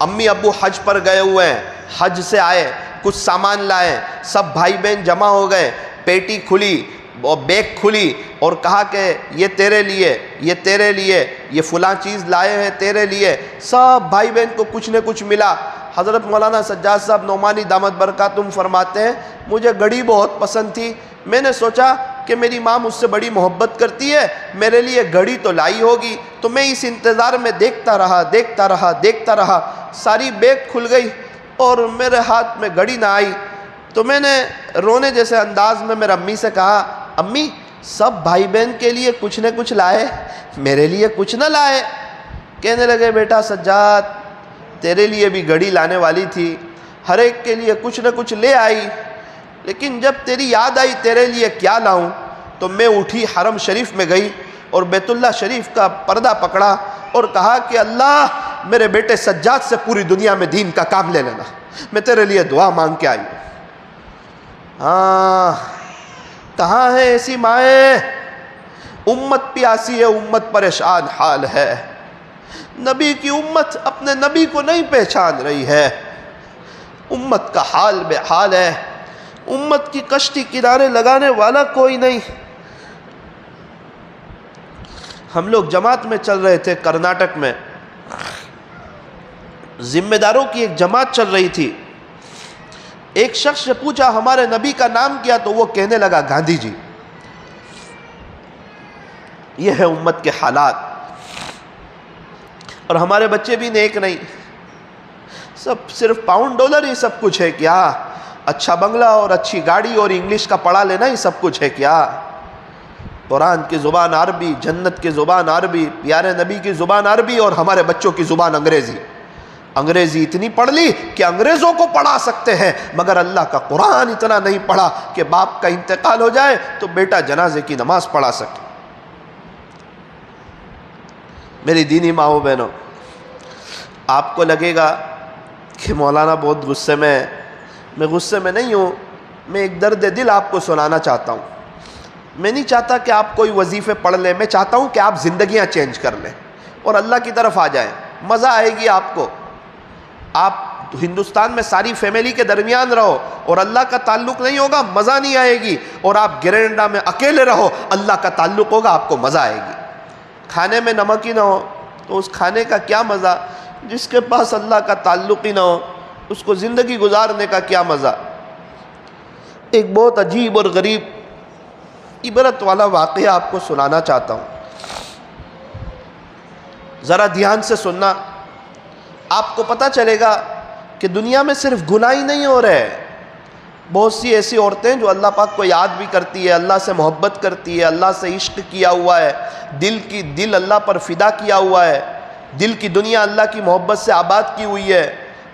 امی ابو حج پر گئے ہوئے ہیں، حج سے آئے، کچھ سامان لائے، سب بھائی بہن جمع ہو گئے، پیٹی کھلی اور بیگ کھلی اور کہا کہ یہ تیرے لیے، یہ تیرے لیے، یہ فلاں چیز لائے ہیں تیرے لیے۔ سب بھائی بہن کو کچھ نہ کچھ ملا۔ حضرت مولانا سجاد صاحب نعمانی دامت برکاتہم فرماتے ہیں مجھے گھڑی بہت پسند تھی، میں نے سوچا کہ میری ماں مجھ سے بڑی محبت کرتی ہے، میرے لیے گھڑی تو لائی ہوگی، تو میں اس انتظار میں دیکھتا رہا، ساری بیگ کھل گئی اور میرے ہاتھ میں گھڑی نہ آئی۔ تو میں نے رونے جیسے انداز میں میرے امی سے کہا امی سب بھائی بہن کے لیے کچھ نہ کچھ لائے، میرے لیے کچھ نہ لائے۔ کہنے لگے بیٹا سجاد تیرے لیے بھی گھڑی لانے والی تھی، ہر ایک کے لیے کچھ نہ کچھ لے آئی، لیکن جب تیری یاد آئی تیرے لیے کیا لاؤں تو میں اٹھی حرم شریف میں گئی اور بیت اللہ شریف کا پردہ پکڑا اور کہا کہ اللہ میرے بیٹے سجاد سے پوری دنیا میں دین کا کام لے لینا، میں تیرے لیے دعا مانگ کے آئی ہوں۔ ہاں کہاں ہے ایسی مائیں؟ امت پیاسی ہے، امت پریشان حال ہے، نبی کی امت اپنے نبی کو نہیں پہچان رہی ہے، امت کا حال بے حال ہے، امت کی کشتی کنارے لگانے والا کوئی نہیں۔ ہم لوگ جماعت میں چل رہے تھے کرناٹک میں، ذمہ داروں کی ایک جماعت چل رہی تھی، ایک شخص سے پوچھا ہمارے نبی کا نام کیا، تو وہ کہنے لگا گاندھی جی۔ یہ ہے امت کے حالات، اور ہمارے بچے بھی نیک نہیں، سب صرف پاؤنڈ ڈالر ہی سب کچھ ہے کیا؟ اچھا بنگلہ اور اچھی گاڑی اور انگلش کا پڑھا لینا ہی سب کچھ ہے کیا؟ قرآن کی زبان عربی، جنت کی زبان عربی، پیارے نبی کی زبان عربی، اور ہمارے بچوں کی زبان انگریزی۔ انگریزی اتنی پڑھ لی کہ انگریزوں کو پڑھا سکتے ہیں، مگر اللہ کا قرآن اتنا نہیں پڑھا کہ باپ کا انتقال ہو جائے تو بیٹا جنازے کی نماز پڑھا سکے۔ میری دینی ماؤں بہنوں، آپ کو لگے گا کہ مولانا بہت غصے میں ہے، میں غصے میں نہیں ہوں، میں ایک درد دل آپ کو سنانا چاہتا ہوں۔ میں نہیں چاہتا کہ آپ کوئی وظیفے پڑھ لیں، میں چاہتا ہوں کہ آپ زندگیاں چینج کر لیں اور اللہ کی طرف آ جائیں، مزہ آئے گی آپ کو۔ آپ ہندوستان میں ساری فیملی کے درمیان رہو اور اللہ کا تعلق نہیں ہوگا، مزہ نہیں آئے گی، اور آپ گرینڈا میں اکیلے رہو، اللہ کا تعلق ہوگا، آپ کو مزہ آئے گی۔ کھانے میں نمک ہی نہ ہو تو اس کھانے کا کیا مزہ؟ جس کے پاس اللہ کا تعلق ہی نہ ہو اس کو زندگی گزارنے کا کیا مزہ؟ ایک بہت عجیب اور غریب عبرت والا واقعہ آپ کو سنانا چاہتا ہوں، ذرا دھیان سے سننا، آپ کو پتہ چلے گا کہ دنیا میں صرف گناہ ہی نہیں ہو رہے، بہت سی ایسی عورتیں جو اللہ پاک کو یاد بھی کرتی ہے، اللہ سے محبت کرتی ہے، اللہ سے عشق کیا ہوا ہے، دل اللہ پر فدا کیا ہوا ہے، دل کی دنیا اللہ کی محبت سے آباد کی ہوئی ہے،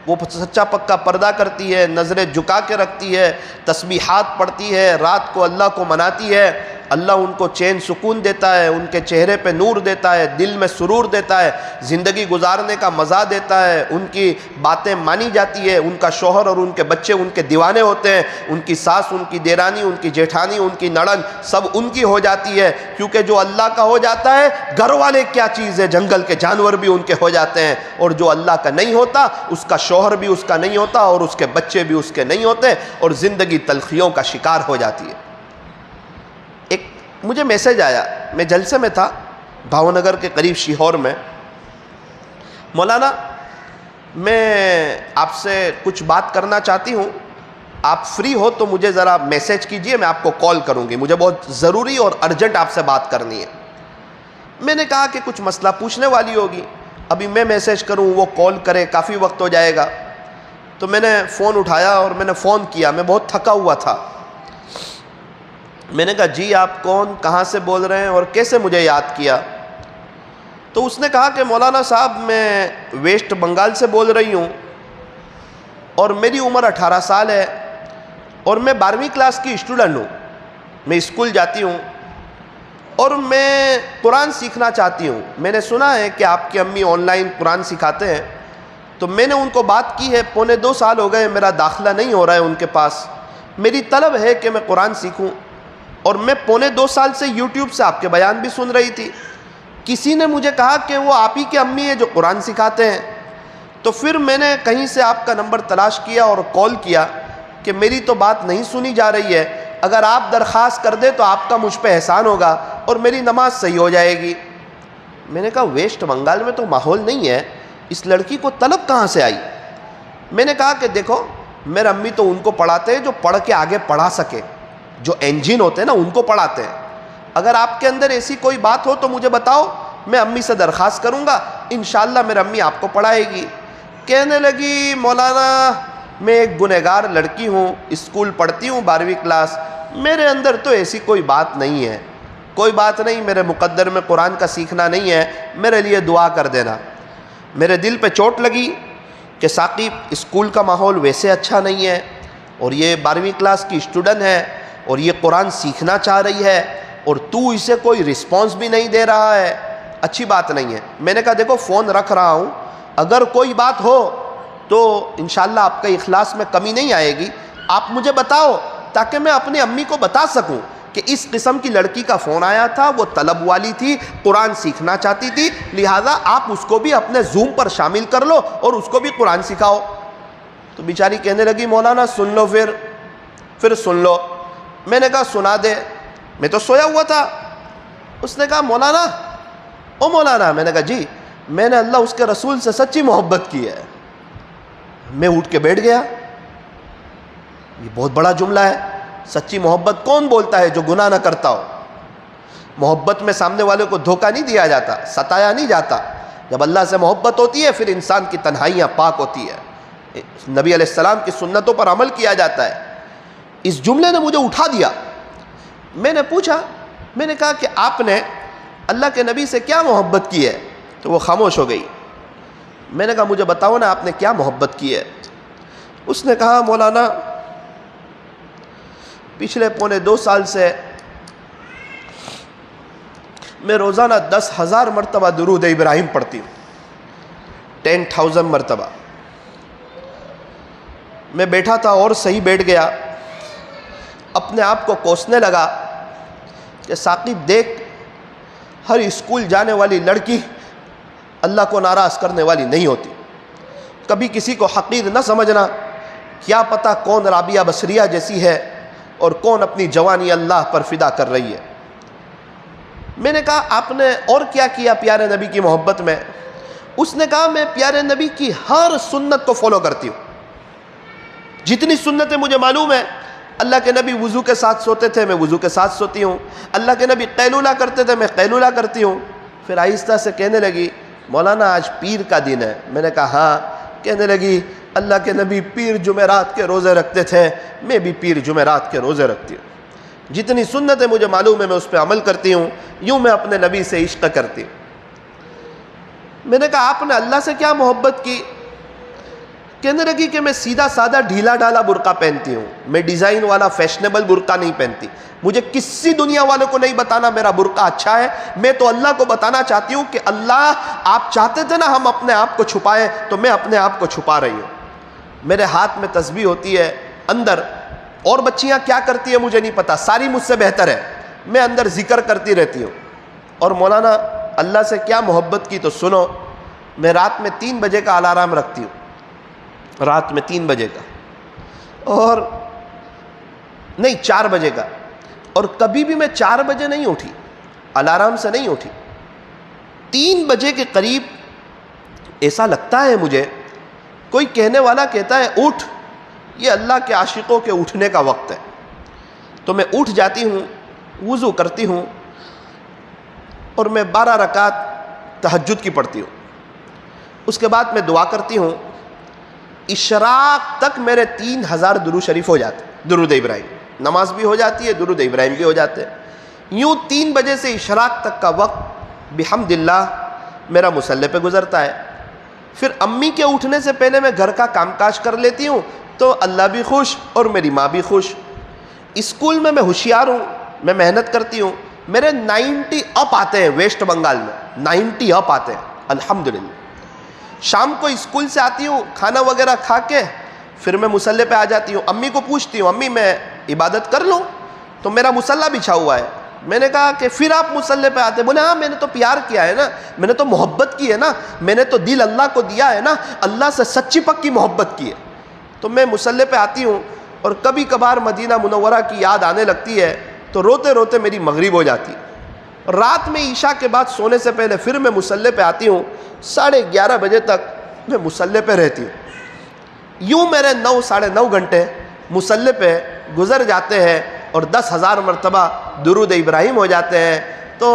وہ سچا پکا پردہ کرتی ہے، نظریں جھکا کے رکھتی ہے، تسبیحات پڑھتی ہے، رات کو اللہ کو مناتی ہے، اللہ ان کو چین سکون دیتا ہے، ان کے چہرے پہ نور دیتا ہے، دل میں سرور دیتا ہے، زندگی گزارنے کا مزہ دیتا ہے، ان کی باتیں مانی جاتی ہے، ان کا شوہر اور ان کے بچے ان کے دیوانے ہوتے ہیں، ان کی ساس، ان کی دیرانی، ان کی جیٹھانی، ان کی نڑند سب ان کی ہو جاتی ہے، کیونکہ جو اللہ کا ہو جاتا ہے گھر والے کیا چیز ہے، جنگل کے جانور بھی ان کے ہو جاتے ہیں، اور جو اللہ کا نہیں ہوتا اس کا شوہر بھی اس کا نہیں ہوتا اور اس کے بچے بھی اس کے نہیں ہوتے، اور زندگی تلخیوں کا شکار ہو جاتی ہے۔ مجھے میسج آیا، میں جلسے میں تھا بھاؤ نگر کے قریب شیہور میں، مولانا میں آپ سے کچھ بات کرنا چاہتی ہوں، آپ فری ہو تو مجھے ذرا میسج کیجئے، میں آپ کو کال کروں گی، مجھے بہت ضروری اور ارجنٹ آپ سے بات کرنی ہے۔ میں نے کہا کہ کچھ مسئلہ پوچھنے والی ہوگی، ابھی میں میسیج کروں وہ کال کرے کافی وقت ہو جائے گا۔ تو میں نے فون اٹھایا اور میں نے فون کیا، میں بہت تھکا ہوا تھا۔ میں نے کہا جی آپ کون، کہاں سے بول رہے ہیں اور کیسے مجھے یاد کیا؟ تو اس نے کہا کہ مولانا صاحب میں ویسٹ بنگال سے بول رہی ہوں اور میری عمر 18 سال ہے اور میں 12ویں کلاس کی اسٹوڈنٹ ہوں، میں اسکول جاتی ہوں اور میں قرآن سیکھنا چاہتی ہوں۔ میں نے سنا ہے کہ آپ کی امی آن لائن قرآن سکھاتے ہیں، تو میں نے ان کو بات کی ہے، 1.25 سال ہو گئے میرا داخلہ نہیں ہو رہا ہے ان کے پاس، میری طلب ہے کہ میں قرآن سیکھوں، اور میں 1.25 سال سے یوٹیوب سے آپ کے بیان بھی سن رہی تھی۔ کسی نے مجھے کہا کہ وہ آپ ہی کے امی ہیں جو قرآن سکھاتے ہیں، تو پھر میں نے کہیں سے آپ کا نمبر تلاش کیا اور کال کیا کہ میری تو بات نہیں سنی جا رہی ہے، اگر آپ درخواست کر دیں تو آپ کا مجھ پہ احسان ہوگا اور میری نماز صحیح ہو جائے گی۔ میں نے کہا ویسٹ بنگال میں تو ماحول نہیں ہے، اس لڑکی کو طلب کہاں سے آئی؟ میں نے کہا کہ دیکھو میرے امی تو ان کو پڑھاتے ہیں جو پڑھ کے آگے پڑھا سکے، جو انجین ہوتے ہیں نا ان کو پڑھاتے ہیں، اگر آپ کے اندر ایسی کوئی بات ہو تو مجھے بتاؤ، میں امی سے درخواست کروں گا، انشاءاللہ میرے امی آپ کو پڑھائے گی۔ کہنے لگی مولانا میں ایک گنہگار لڑکی ہوں، اسکول پڑھتی ہوں 12ویں کلاس، میرے اندر تو ایسی کوئی بات نہیں ہے، کوئی بات نہیں، میرے مقدر میں قرآن کا سیکھنا نہیں ہے، میرے لیے دعا کر دینا۔ میرے دل پہ چوٹ لگی کہ ثاقب اسکول کا ماحول ویسے اچھا نہیں ہے اور یہ 12ویں کلاس کی اسٹوڈنٹ ہے اور یہ قرآن سیکھنا چاہ رہی ہے اور تو اسے کوئی رسپانس بھی نہیں دے رہا ہے، اچھی بات نہیں ہے۔ میں نے کہا دیکھو فون رکھ رہا ہوں، اگر کوئی بات ہو تو انشاءاللہ آپ کا اخلاص میں کمی نہیں آئے گی، آپ مجھے بتاؤ تاکہ میں اپنی امی کو بتا سکوں کہ اس قسم کی لڑکی کا فون آیا تھا، وہ طلب والی تھی، قرآن سیکھنا چاہتی تھی، لہٰذا آپ اس کو بھی اپنے زوم پر شامل کر لو اور اس کو بھی قرآن سکھاؤ۔ تو بیچاری کہنے لگی مولانا سن لو پھر سن لو۔ میں نے کہا سنا دے، میں تو سویا ہوا تھا۔ اس نے کہا مولانا او مولانا، میں نے کہا جی، میں نے اللہ اس کے رسول سے سچی محبت کی ہے۔ میں اٹھ کے بیٹھ گیا، یہ بہت بڑا جملہ ہے، سچی محبت کون بولتا ہے جو گناہ نہ کرتا ہو؟ محبت میں سامنے والے کو دھوکہ نہیں دیا جاتا، ستایا نہیں جاتا۔ جب اللہ سے محبت ہوتی ہے پھر انسان کی تنہائیاں پاک ہوتی ہے، نبی علیہ السلام کی سنتوں پر عمل کیا جاتا ہے۔ اس جملے نے مجھے اٹھا دیا۔ میں نے پوچھا، میں نے کہا کہ آپ نے اللہ کے نبی سے کیا محبت کی ہے؟ تو وہ خاموش ہو گئی۔ میں نے کہا مجھے بتاؤ نا آپ نے کیا محبت کی ہے؟ اس نے کہا مولانا پچھلے 1.25 سال سے میں روزانہ 10,000 مرتبہ درود ابراہیم پڑھتی ہوں، 10,000 مرتبہ۔ میں بیٹھا تھا اور صحیح بیٹھ گیا، اپنے آپ کو کوسنے لگا کہ ثاقب دیکھ، ہر اسکول جانے والی لڑکی اللہ کو ناراض کرنے والی نہیں ہوتی، کبھی کسی کو حقیر نہ سمجھنا، کیا پتہ کون رابعہ بصریہ جیسی ہے اور کون اپنی جوانی اللہ پر فدا کر رہی ہے۔ میں نے کہا آپ نے اور کیا کیا پیارے نبی کی محبت میں؟ اس نے کہا میں پیارے نبی کی ہر سنت کو فالو کرتی ہوں، جتنی سنتیں مجھے معلوم ہے۔ اللہ کے نبی وضو کے ساتھ سوتے تھے، میں وضو کے ساتھ سوتی ہوں۔ اللہ کے نبی قیلولہ کرتے تھے، میں قیلولہ کرتی ہوں۔ پھر آہستہ سے کہنے لگی مولانا آج پیر کا دن ہے۔ میں نے کہا ہاں۔ کہنے لگی اللہ کے نبی پیر جمعرات کے روزے رکھتے تھے، میں بھی پیر جمعرات کے روزے رکھتی ہوں۔ جتنی سنتیں مجھے معلوم ہے میں اس پہ عمل کرتی ہوں، یوں میں اپنے نبی سے عشق کرتی ہوں۔ میں نے کہا آپ نے اللہ سے کیا محبت کی؟ کہنے لگی کہ میں سیدھا سادہ ڈھیلا ڈالا برقع پہنتی ہوں، میں ڈیزائن والا فیشنیبل برقع نہیں پہنتی۔ مجھے کسی دنیا والوں کو نہیں بتانا میرا برقع اچھا ہے، میں تو اللہ کو بتانا چاہتی ہوں کہ اللہ آپ چاہتے تھے نا ہم اپنے آپ کو چھپائیں تو میں اپنے آپ کو چھپا رہی ہوں۔ میرے ہاتھ میں تسبیح ہوتی ہے اندر، اور بچیاں کیا کرتی ہے مجھے نہیں پتا، ساری مجھ سے بہتر ہے، میں اندر ذکر کرتی رہتی ہوں۔ اور مولانا اللہ سے کیا محبت کی تو سنو، میں رات میں 3 بجے کا الارم رکھتی ہوں، رات میں 3 بجے کا، اور نہیں 4 بجے کا، اور کبھی بھی میں 4 بجے نہیں اٹھی، الارم سے نہیں اٹھی۔ 3 بجے کے قریب ایسا لگتا ہے مجھے، کوئی کہنے والا کہتا ہے اٹھ، یہ اللہ کے عاشقوں کے اٹھنے کا وقت ہے، تو میں اٹھ جاتی ہوں، وضو کرتی ہوں، اور میں 12 رکعت تہجد کی پڑھتی ہوں. اس کے بعد میں دعا کرتی ہوں. اشراق تک میرے 3000 درود شریف ہو جاتے, درود ابراہیم. نماز بھی ہو جاتی ہے, درود ابراہیم بھی ہو جاتے ہیں. یوں 3 بجے سے اشراق تک کا وقت بحمد اللہ میرا مصلی پہ گزرتا ہے. پھر امی کے اٹھنے سے پہلے میں گھر کا کام کاج کر لیتی ہوں, تو اللہ بھی خوش اور میری ماں بھی خوش. اسکول میں ہوشیار ہوں, میں محنت کرتی ہوں. میرے 90 اپ آتے ہیں ویسٹ بنگال میں, 90 اپ آتے ہیں الحمدللہ. شام کو اسکول سے آتی ہوں, کھانا وغیرہ کھا کے پھر میں مصلی پہ آ جاتی ہوں. امی کو پوچھتی ہوں, امی میں عبادت کر لوں؟ تو میرا مصلی بچھا ہوا ہے. میں نے کہا کہ پھر آپ مصلی پہ آتے؟ بولے ہاں میں نے تو پیار کیا ہے نا, میں نے تو محبت کی ہے نا, میں نے تو دل اللہ کو دیا ہے نا, اللہ سے سچی پکی محبت کی ہے. تو میں مصلی پہ آتی ہوں اور کبھی کبھار مدینہ منورہ کی یاد آنے لگتی ہے تو روتے روتے میری مغرب ہو جاتی ہے. رات میں عشاء کے بعد سونے سے پہلے پھر میں مصلی پہ آتی ہوں, 11:30 بجے تک میں مصلی پہ رہتی ہوں. یوں میرے 9 ساڑھے 9 گھنٹے مصلی پہ گزر جاتے ہیں اور 10,000 مرتبہ درود ابراہیم ہو جاتے ہیں. تو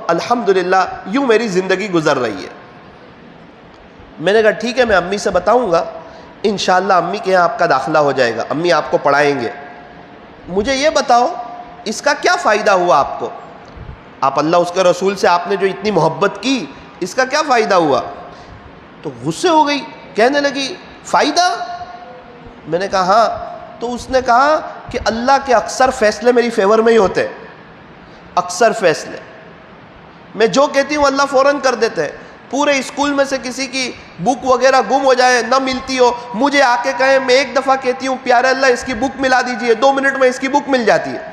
الحمدللہ یوں میری زندگی گزر رہی ہے. میں نے کہا ٹھیک ہے, میں امی سے بتاؤں گا, انشاءاللہ امی کے یہاں آپ کا داخلہ ہو جائے گا, امی آپ کو پڑھائیں گے. مجھے یہ بتاؤ اس کا کیا فائدہ ہوا آپ کو؟ آپ اللہ اس کے رسول سے آپ نے جو اتنی محبت کی, اس کا کیا فائدہ ہوا؟ تو غصے ہو گئی, کہنے لگی فائدہ؟ میں نے کہا ہاں. تو اس نے کہا کہ اللہ کے اکثر فیصلے میری فیور میں ہی ہوتے ہیں, اکثر فیصلے میں جو کہتی ہوں اللہ فوراً کر دیتے ہیں. پورے اسکول میں سے کسی کی بک وغیرہ گم ہو جائے, نہ ملتی ہو, مجھے آ کے کہیں, میں ایک دفعہ کہتی ہوں پیارے اللہ اس کی بک ملا دیجئے, 2 منٹ میں اس کی بک مل جاتی ہے.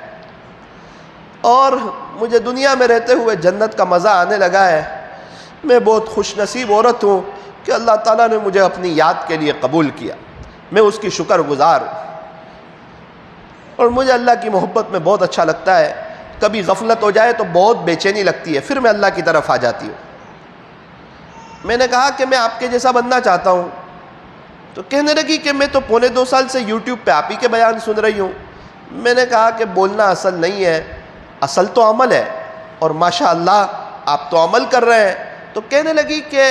اور مجھے دنیا میں رہتے ہوئے جنت کا مزہ آنے لگا ہے. میں بہت خوش نصیب عورت ہوں کہ اللہ تعالیٰ نے مجھے اپنی یاد کے لیے قبول کیا, میں اس کی شکر گزار ہوں. اور مجھے اللہ کی محبت میں بہت اچھا لگتا ہے. کبھی غفلت ہو جائے تو بہت بے چینی لگتی ہے, پھر میں اللہ کی طرف آ جاتی ہوں. میں نے کہا کہ میں آپ کے جیسا بننا چاہتا ہوں. تو کہنے لگی کہ میں تو 1.25 سال سے یوٹیوب پہ آپ ہی کے بیان سن رہی ہوں. میں نے کہا کہ بولنا اصل نہیں ہے, اصل تو عمل ہے, اور ماشاءاللہ آپ تو عمل کر رہے ہیں. تو کہنے لگی کہ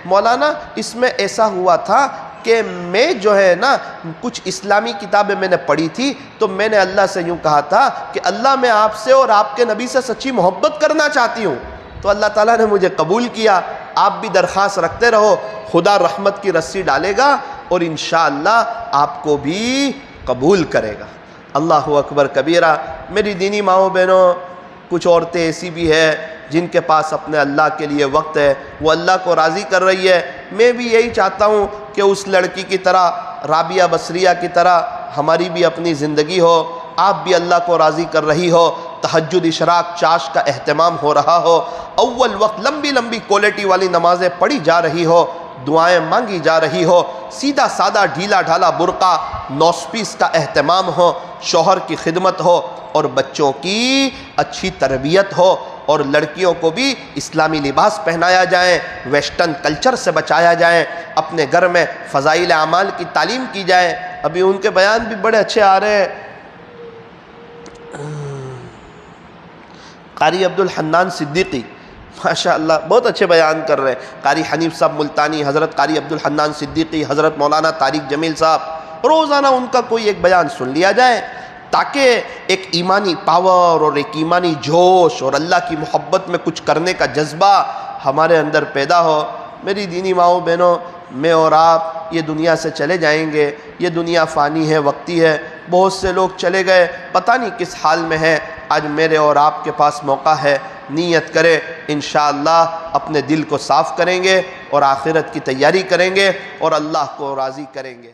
مولانا اس میں ایسا ہوا تھا کہ میں جو ہے نا کچھ اسلامی کتابیں میں نے پڑھی تھی, تو میں نے اللہ سے یوں کہا تھا کہ اللہ میں آپ سے اور آپ کے نبی سے سچی محبت کرنا چاہتی ہوں. تو اللہ تعالیٰ نے مجھے قبول کیا. آپ بھی درخواست رکھتے رہو, خدا رحمت کی رسی ڈالے گا اور انشاءاللہ آپ کو بھی قبول کرے گا. اللہ اکبر کبیرہ. میری دینی ماؤں بہنوں, کچھ عورتیں ایسی بھی ہیں جن کے پاس اپنے اللہ کے لیے وقت ہے, وہ اللہ کو راضی کر رہی ہے. میں بھی یہی چاہتا ہوں کہ اس لڑکی کی طرح, رابعہ بصریہ کی طرح ہماری بھی اپنی زندگی ہو. آپ بھی اللہ کو راضی کر رہی ہو, تہجد اشراق چاش کا اہتمام ہو رہا ہو, اول وقت لمبی لمبی کوالٹی والی نمازیں پڑھی جا رہی ہو, دعائیں مانگی جا رہی ہو, سیدھا سادہ ڈھیلا ڈھالا برقع 9 پیس کا اہتمام ہو, شوہر کی خدمت ہو, اور بچوں کی اچھی تربیت ہو, اور لڑکیوں کو بھی اسلامی لباس پہنایا جائے, ویسٹرن کلچر سے بچایا جائے, اپنے گھر میں فضائل اعمال کی تعلیم کی جائے. ابھی ان کے بیان بھی بڑے اچھے آ رہے ہیں. قاری عبدالحنان صدیقی ماشاءاللہ بہت اچھے بیان کر رہے ہیں. قاری حنیف صاحب ملتانی, حضرت قاری عبدالحنان صدیقی, حضرت مولانا طارق جمیل صاحب, روزانہ ان کا کوئی ایک بیان سن لیا جائے تاکہ ایک ایمانی پاور اور ایک ایمانی جوش اور اللہ کی محبت میں کچھ کرنے کا جذبہ ہمارے اندر پیدا ہو. میری دینی ماؤں بہنوں, میں اور آپ یہ دنیا سے چلے جائیں گے. یہ دنیا فانی ہے, وقتی ہے. بہت سے لوگ چلے گئے, پتہ نہیں کس حال میں ہیں. آج میرے اور آپ کے پاس موقع ہے, نیت کریں, انشاءاللہ اپنے دل کو صاف کریں گے اور آخرت کی تیاری کریں گے اور اللہ کو راضی کریں گے.